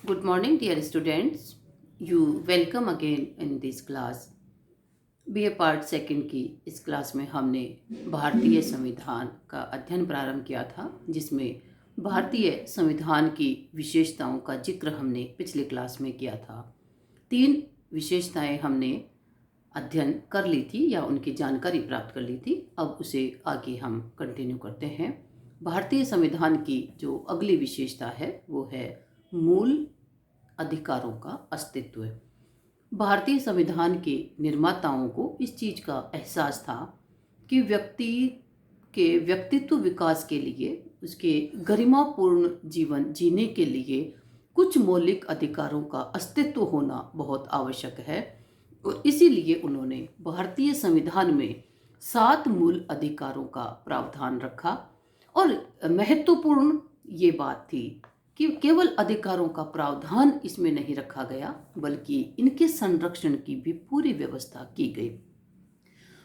Good morning, dear students. You welcome again in this class. BA part second की इस class में हमने भारतीय संविधान का अध्ययन प्रारंभ किया था, जिसमें भारतीय संविधान की विशेषताओं का जिक्र हमने पिछले क्लास में किया था। 3 विशेषताएं हमने अध्ययन कर ली थी या उनकी जानकारी प्राप्त कर ली थी। अब उसे आगे हम कंटिन्यू करते हैं। भारतीय संविधान की जो अगली विशेषता है वो है मूल अधिकारों का अस्तित्व। भारतीय संविधान के निर्माताओं को इस चीज़ का एहसास था कि व्यक्ति के व्यक्तित्व विकास के लिए, उसके गरिमापूर्ण जीवन जीने के लिए कुछ मौलिक अधिकारों का अस्तित्व होना बहुत आवश्यक है। और इसीलिए उन्होंने भारतीय संविधान में 7 मूल अधिकारों का प्रावधान रखा। और महत्वपूर्ण ये बात थी कि केवल अधिकारों का प्रावधान इसमें नहीं रखा गया, बल्कि इनके संरक्षण की भी पूरी व्यवस्था की गई।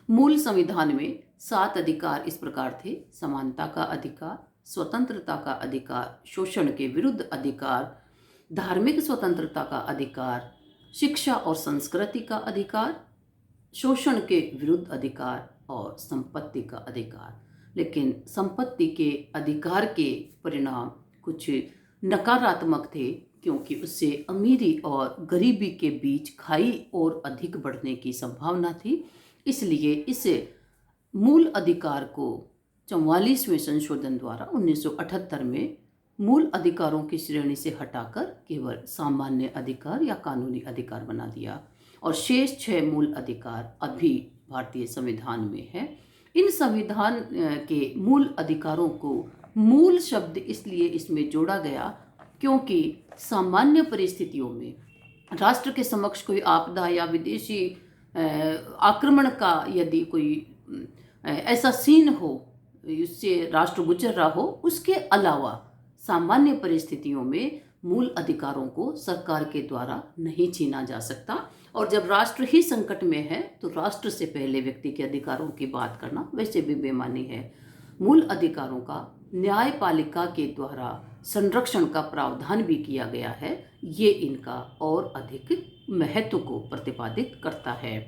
मूल संविधान में 7 अधिकार इस प्रकार थे: समानता का अधिकार, स्वतंत्रता का अधिकार, शोषण के विरुद्ध अधिकार, धार्मिक स्वतंत्रता का अधिकार, शिक्षा और संस्कृति का अधिकार, शोषण के विरुद्ध अधिकार और संपत्ति का अधिकार। लेकिन संपत्ति के अधिकार के परिणाम कुछ नकारात्मक थे, क्योंकि उससे अमीरी और गरीबी के बीच खाई और अधिक बढ़ने की संभावना थी। इसलिए इस मूल अधिकार को 44वें संशोधन द्वारा 1978 में मूल अधिकारों की श्रेणी से हटाकर केवल सामान्य अधिकार या कानूनी अधिकार बना दिया, और शेष 6 मूल अधिकार अभी भारतीय संविधान में है। इन संविधान के मूल अधिकारों को मूल शब्द इसलिए इसमें जोड़ा गया क्योंकि सामान्य परिस्थितियों में राष्ट्र के समक्ष कोई आपदा या विदेशी आक्रमण का यदि कोई ऐसा सीन हो, उससे राष्ट्र गुजर रहा हो, उसके अलावा सामान्य परिस्थितियों में मूल अधिकारों को सरकार के द्वारा नहीं छीना जा सकता। और जब राष्ट्र ही संकट में है तो राष्ट्र से पहले व्यक्ति के अधिकारों की बात करना वैसे भी बेमानी है। मूल अधिकारों का न्यायपालिका के द्वारा संरक्षण का प्रावधान भी किया गया है। ये इनका और अधिक महत्व को प्रतिपादित करता है।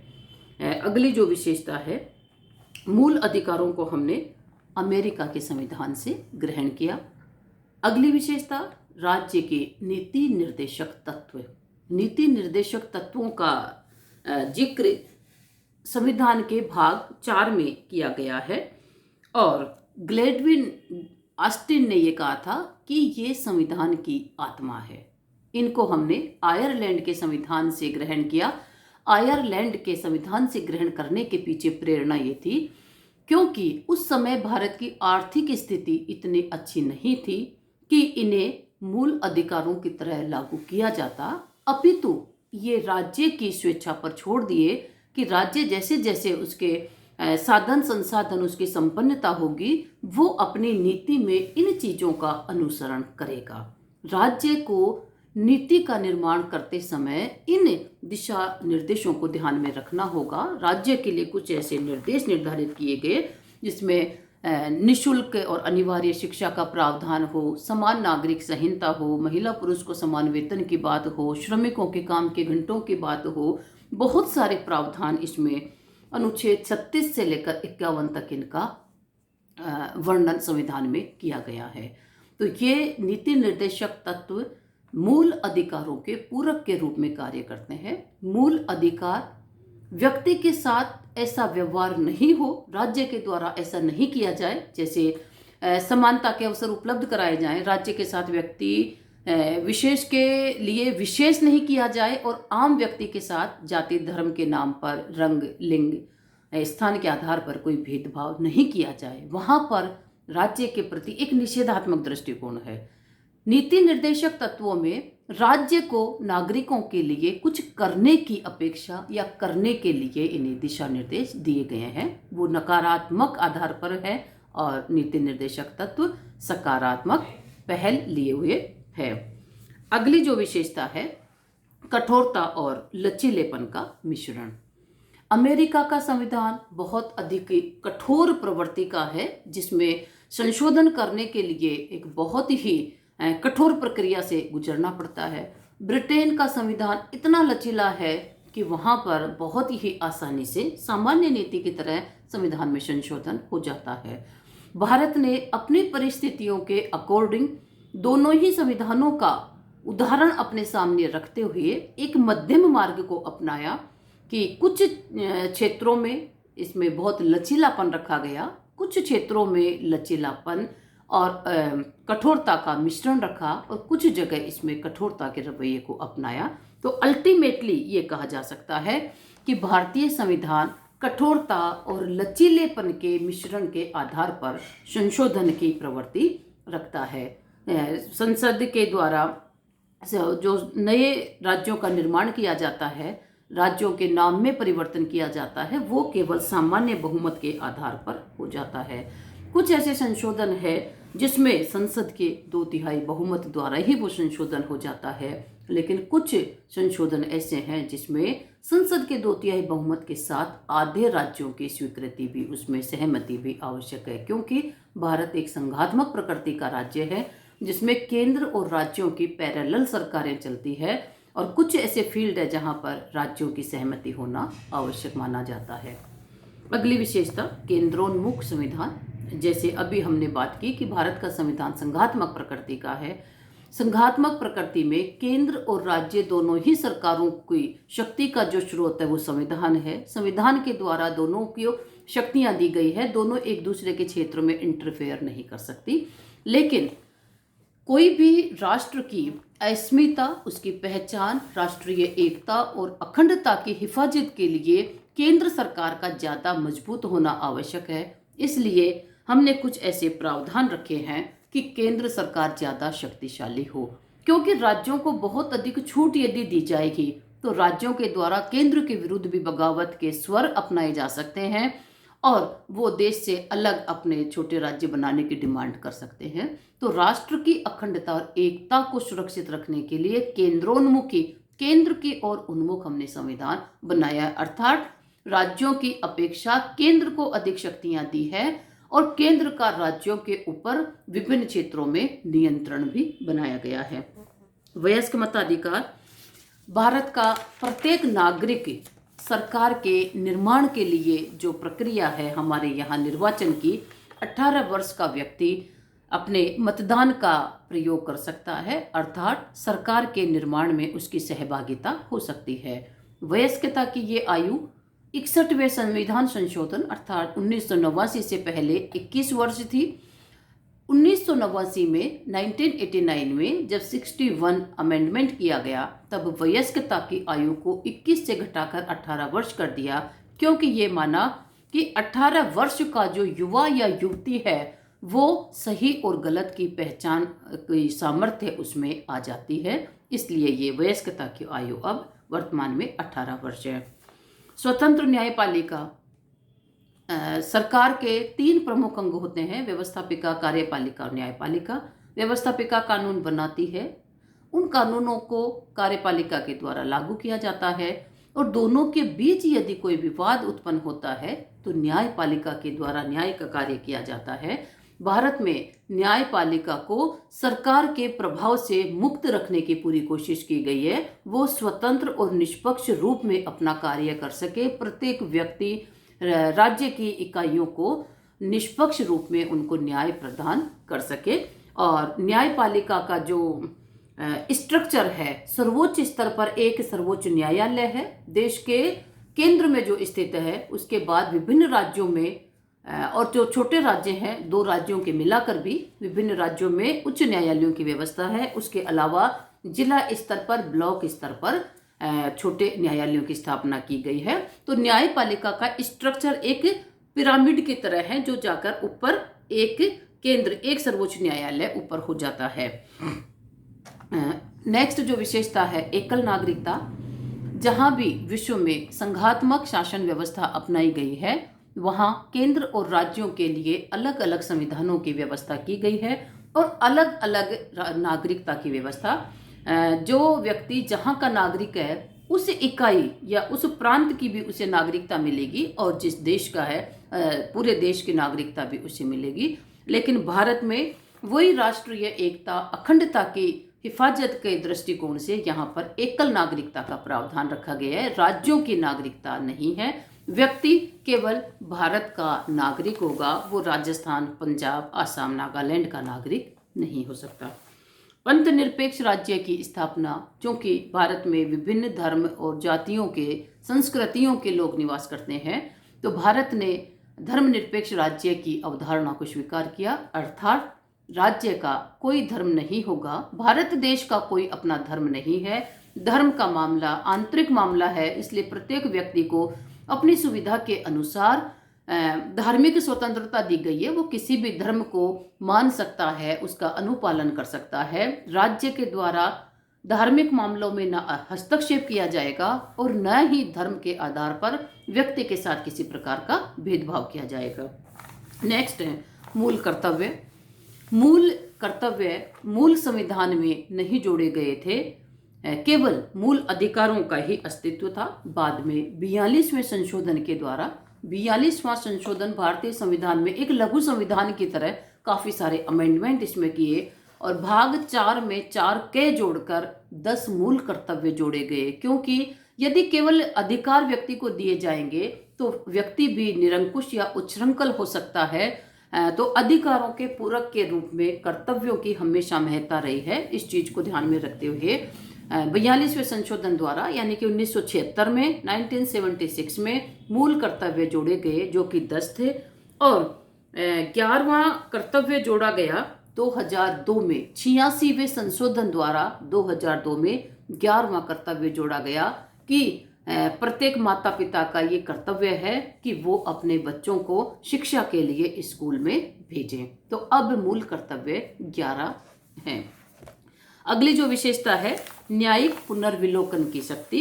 अगली जो विशेषता है, मूल अधिकारों को हमने अमेरिका के संविधान से ग्रहण किया। अगली विशेषता, राज्य के नीति निर्देशक तत्व। नीति निर्देशक तत्वों का जिक्र संविधान के भाग 4 में किया गया है, और ग्लेडविन ऑस्टिन ने यह कहा था कि ये संविधान की आत्मा है। इनको हमने आयरलैंड के संविधान से ग्रहण किया। आयरलैंड के संविधान से ग्रहण करने के पीछे प्रेरणा ये थी क्योंकि उस समय भारत की आर्थिक स्थिति इतनी अच्छी नहीं थी कि इन्हें मूल अधिकारों की तरह लागू किया जाता, अपितु ये राज्य की स्वेच्छा पर छोड़ दिए कि राज्य जैसे जैसे उसके साधन संसाधन, उसकी संपन्नता होगी, वो अपनी नीति में इन चीज़ों का अनुसरण करेगा। राज्य को नीति का निर्माण करते समय इन दिशा निर्देशों को ध्यान में रखना होगा। राज्य के लिए कुछ ऐसे निर्देश निर्धारित किए गए जिसमें निःशुल्क और अनिवार्य शिक्षा का प्रावधान हो, समान नागरिक संहिता हो, महिला पुरुष को समान वेतन की बात हो, श्रमिकों के काम के घंटों की बात हो। बहुत सारे प्रावधान इसमें अनुच्छेद 36 से लेकर 51 तक इनका वर्णन संविधान में किया गया है। तो ये नीति निर्देशक तत्व मूल अधिकारों के पूरक के रूप में कार्य करते हैं। मूल अधिकार व्यक्ति के साथ ऐसा व्यवहार नहीं हो, राज्य के द्वारा ऐसा नहीं किया जाए, जैसे समानता के अवसर उपलब्ध कराए जाएं, राज्य के साथ व्यक्ति विशेष के लिए विशेष नहीं किया जाए, और आम व्यक्ति के साथ जाति धर्म के नाम पर, रंग लिंग स्थान के आधार पर कोई भेदभाव नहीं किया जाए। वहाँ पर राज्य के प्रति एक निषेधात्मक दृष्टिकोण है। नीति निर्देशक तत्वों में राज्य को नागरिकों के लिए कुछ करने की अपेक्षा या करने के लिए इन्हें दिशा निर्देश दिए गए हैं। वो नकारात्मक आधार पर है और नीति निर्देशक तत्व सकारात्मक पहल लिए हुए है। अगली जो विशेषता है, कठोरता और लचीलेपन का मिश्रण। अमेरिका का संविधान बहुत अधिक कठोर प्रवृत्ति का है, जिसमें संशोधन करने के लिए एक बहुत ही कठोर प्रक्रिया से गुजरना पड़ता है। ब्रिटेन का संविधान इतना लचीला है कि वहाँ पर बहुत ही आसानी से सामान्य नीति की तरह संविधान में संशोधन हो जाता है। भारत ने अपनी परिस्थितियों के अकॉर्डिंग दोनों ही संविधानों का उदाहरण अपने सामने रखते हुए एक मध्यम मार्ग को अपनाया कि कुछ क्षेत्रों में इसमें बहुत लचीलापन रखा गया, कुछ क्षेत्रों में लचीलापन और कठोरता का मिश्रण रखा और कुछ जगह इसमें कठोरता के रवैये को अपनाया। तो अल्टीमेटली ये कहा जा सकता है कि भारतीय संविधान कठोरता और लचीलेपन के मिश्रण के आधार पर संशोधन की प्रवृत्ति रखता है। संसद के द्वारा जो नए राज्यों का निर्माण किया जाता है, राज्यों के नाम में परिवर्तन किया जाता है, वो केवल सामान्य बहुमत के आधार पर हो जाता है। कुछ ऐसे संशोधन है जिसमें संसद के 2/3 बहुमत द्वारा ही वो संशोधन हो जाता है, लेकिन कुछ संशोधन ऐसे हैं जिसमें संसद के 2/3 बहुमत के साथ आधे राज्यों की स्वीकृति भी, उसमें सहमति भी आवश्यक है, क्योंकि भारत एक संघात्मक प्रकृति का राज्य है जिसमें केंद्र और राज्यों की पैरेलल सरकारें चलती है और कुछ ऐसे फील्ड है जहां पर राज्यों की सहमति होना आवश्यक माना जाता है। अगली विशेषता केंद्रोन्मुख संविधान। जैसे अभी हमने बात की कि भारत का संविधान संघात्मक प्रकृति का है। संघात्मक प्रकृति में केंद्र और राज्य दोनों ही सरकारों की शक्ति का जो स्रोत है वो संविधान है। संविधान के द्वारा दोनों की शक्तियां दी गई है, दोनों एक दूसरे के क्षेत्रों में इंटरफेयर नहीं कर सकती। लेकिन कोई भी राष्ट्र की अस्मिता, उसकी पहचान, राष्ट्रीय एकता और अखंडता की हिफाजत के लिए केंद्र सरकार का ज़्यादा मजबूत होना आवश्यक है। इसलिए हमने कुछ ऐसे प्रावधान रखे हैं कि केंद्र सरकार ज़्यादा शक्तिशाली हो, क्योंकि राज्यों को बहुत अधिक छूट यदि दी जाएगी तो राज्यों के द्वारा केंद्र के विरुद्ध भी बगावत के स्वर अपनाए जा सकते हैं और वो देश से अलग अपने छोटे राज्य बनाने की डिमांड कर सकते हैं। तो राष्ट्र की अखंडता और एकता को सुरक्षित रखने के लिए केंद्रोन्मुखी, केंद्र की ओर उन्मुख हमने संविधान बनाया, अर्थात राज्यों की अपेक्षा केंद्र को अधिक शक्तियां दी है और केंद्र का राज्यों के ऊपर विभिन्न क्षेत्रों में नियंत्रण भी बनाया गया है। वयस्क मताधिकार। भारत का प्रत्येक नागरिक सरकार के निर्माण के लिए जो प्रक्रिया है हमारे यहाँ निर्वाचन की, 18 वर्ष का व्यक्ति अपने मतदान का प्रयोग कर सकता है, अर्थात सरकार के निर्माण में उसकी सहभागिता हो सकती है। वयस्कता की ये आयु 61वें संविधान संशोधन अर्थात 1989 से पहले 21 वर्ष थी। 1989 में 1989 में जब 61 अमेंडमेंट किया गया तब वयस्कता की आयु को 21 से घटाकर 18 वर्ष कर दिया, क्योंकि ये माना कि 18 वर्ष का जो युवा या युवती है वो सही और गलत की पहचान की सामर्थ्य उसमें आ जाती है। इसलिए ये वयस्कता की आयु अब वर्तमान में 18 वर्ष है। स्वतंत्र न्यायपालिका। सरकार के 3 प्रमुख अंग होते हैं, व्यवस्थापिका, कार्यपालिका और न्यायपालिका। व्यवस्थापिका कानून बनाती है, उन कानूनों को कार्यपालिका के द्वारा लागू किया जाता है और दोनों के बीच यदि कोई विवाद उत्पन्न होता है तो न्यायपालिका के द्वारा न्याय का कार्य किया जाता है। भारत में न्यायपालिका को सरकार के प्रभाव से मुक्त रखने की पूरी कोशिश की गई है, वो स्वतंत्र और निष्पक्ष रूप में अपना कार्य कर सके, प्रत्येक व्यक्ति राज्य की इकाइयों को निष्पक्ष रूप में उनको न्याय प्रदान कर सके। और न्यायपालिका का जो स्ट्रक्चर है, सर्वोच्च स्तर पर एक सर्वोच्च न्यायालय है देश के केंद्र में जो स्थित है, उसके बाद विभिन्न राज्यों में और जो छोटे राज्य हैं 2 राज्यों के मिलाकर भी विभिन्न राज्यों में उच्च न्यायालयों की व्यवस्था है। उसके अलावा जिला स्तर पर, ब्लॉक स्तर पर छोटे न्यायालयों की स्थापना की गई है। तो न्यायपालिका का स्ट्रक्चर एक पिरामिड की तरह है जो जाकर ऊपर एक केंद्र, एक सर्वोच्च न्यायालय ऊपर हो जाता है। नेक्स्ट जो विशेषता है एकल नागरिकता। जहां भी विश्व में संघात्मक शासन व्यवस्था अपनाई गई है वहां केंद्र और राज्यों के लिए अलग अलग संविधानों की व्यवस्था की गई है और अलग अलग नागरिकता की व्यवस्था। जो व्यक्ति जहां का नागरिक है उस इकाई या उस प्रांत की भी उसे नागरिकता मिलेगी और जिस देश का है पूरे देश की नागरिकता भी उसे मिलेगी। लेकिन भारत में वही राष्ट्रीय एकता, अखंडता की हिफाजत के दृष्टिकोण से यहाँ पर एकल नागरिकता का प्रावधान रखा गया है। राज्यों की नागरिकता नहीं है। व्यक्ति केवल भारत का नागरिक होगा, वो राजस्थान, पंजाब, आसाम, नागालैंड का नागरिक नहीं हो सकता। पंथ निरपेक्ष राज्य की स्थापना, क्योंकि भारत में विभिन्न धर्म और जातियों के, संस्कृतियों के लोग निवास करते हैं, तो भारत ने धर्मनिरपेक्ष राज्य की अवधारणा को स्वीकार किया। अर्थात राज्य का कोई धर्म नहीं होगा, भारत देश का कोई अपना धर्म नहीं है। धर्म का मामला आंतरिक मामला है, इसलिए प्रत्येक व्यक्ति को अपनी सुविधा के अनुसार धार्मिक स्वतंत्रता दी गई है। वो किसी भी धर्म को मान सकता है, उसका अनुपालन कर सकता है। राज्य के द्वारा धार्मिक मामलों में न हस्तक्षेप किया जाएगा और न ही धर्म के आधार पर व्यक्ति के साथ किसी प्रकार का भेदभाव किया जाएगा। नेक्स्ट है मूल कर्तव्य। मूल कर्तव्य मूल संविधान में नहीं जोड़े गए थे, केवल मूल अधिकारों का ही अस्तित्व था। बाद में 42वें संशोधन के द्वारा, 42वां संशोधन भारतीय संविधान में एक लघु संविधान की तरह काफ़ी सारे अमेंडमेंट इसमें किए और भाग 4 में 4 के जोड़कर 10 मूल कर्तव्य जोड़े गए। क्योंकि यदि केवल अधिकार व्यक्ति को दिए जाएंगे तो व्यक्ति भी निरंकुश या उच्छृंखल हो सकता है। तो अधिकारों के पूरक के रूप में कर्तव्यों की हमेशा महत्ता रही है। इस चीज को ध्यान में रखते हुए 42वें संशोधन द्वारा यानी कि 1976 में 1976 में मूल कर्तव्य जोड़े गए जो कि 10 थे और 11वां कर्तव्य जोड़ा गया 2002 में। 86वें संशोधन द्वारा 2002 में 11वां कर्तव्य जोड़ा गया कि प्रत्येक माता पिता का ये कर्तव्य है कि वो अपने बच्चों को शिक्षा के लिए स्कूल में भेजें। तो अब मूल कर्तव्य 11 हैं। अगली जो विशेषता है न्यायिक पुनर्विलोकन की शक्ति।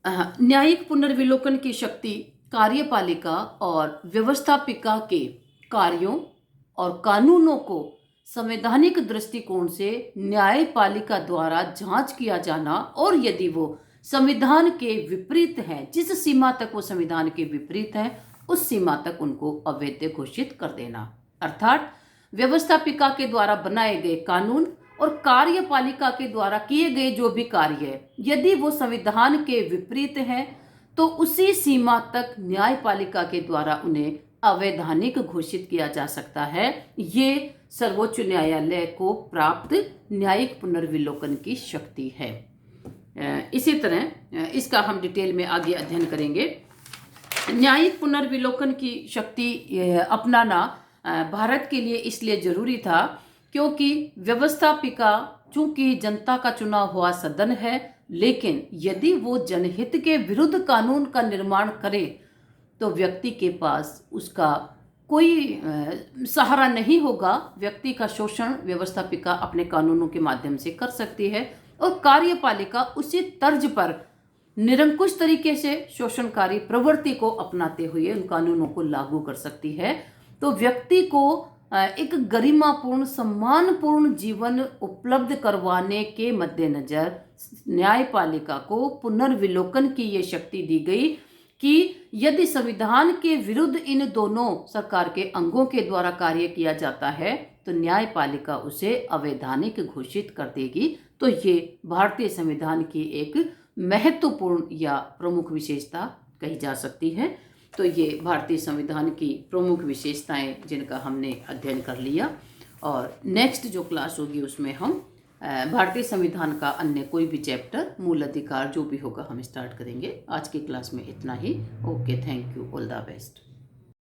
न्यायिक पुनर्विलोकन की शक्ति कार्यपालिका और व्यवस्थापिका के कार्यों और कानूनों को संवैधानिक दृष्टिकोण से न्यायपालिका द्वारा जांच किया जाना और यदि वो संविधान के विपरीत है, जिस सीमा तक वो संविधान के विपरीत है उस सीमा तक उनको अवैध घोषित कर देना। अर्थात व्यवस्थापिका के द्वारा बनाए गए कानून और कार्यपालिका के द्वारा किए गए जो भी कार्य यदि वो संविधान के विपरीत हैं तो उसी सीमा तक न्यायपालिका के द्वारा उन्हें अवैधानिक घोषित किया जा सकता है। ये सर्वोच्च न्यायालय को प्राप्त न्यायिक पुनर्विलोकन की शक्ति है। इसी तरह इसका हम डिटेल में आगे अध्ययन करेंगे। न्यायिक पुनर्विलोकन की शक्ति अपनाना भारत के लिए इसलिए जरूरी था क्योंकि व्यवस्थापिका चूंकि जनता का चुना हुआ सदन है, लेकिन यदि वो जनहित के विरुद्ध कानून का निर्माण करे तो व्यक्ति के पास उसका कोई सहारा नहीं होगा। व्यक्ति का शोषण व्यवस्थापिका अपने कानूनों के माध्यम से कर सकती है और कार्यपालिका उसी तर्ज पर निरंकुश तरीके से शोषणकारी प्रवृत्ति को अपनाते हुए उन कानूनों को लागू कर सकती है। तो व्यक्ति को एक गरिमापूर्ण सम्मानपूर्ण जीवन उपलब्ध करवाने के मद्देनजर न्यायपालिका को पुनर्विलोकन की ये शक्ति दी गई कि यदि संविधान के विरुद्ध इन दोनों सरकार के अंगों के द्वारा कार्य किया जाता है तो न्यायपालिका उसे अवैधानिक घोषित कर देगी। तो ये भारतीय संविधान की एक महत्वपूर्ण या प्रमुख विशेषता कही जा सकती है। तो ये भारतीय संविधान की प्रमुख विशेषताएं जिनका हमने अध्ययन कर लिया और नेक्स्ट जो क्लास होगी उसमें हम भारतीय संविधान का अन्य कोई भी चैप्टर मूल अधिकार जो भी होगा हम स्टार्ट करेंगे। आज की क्लास में इतना ही। Okay, thank you, all the best.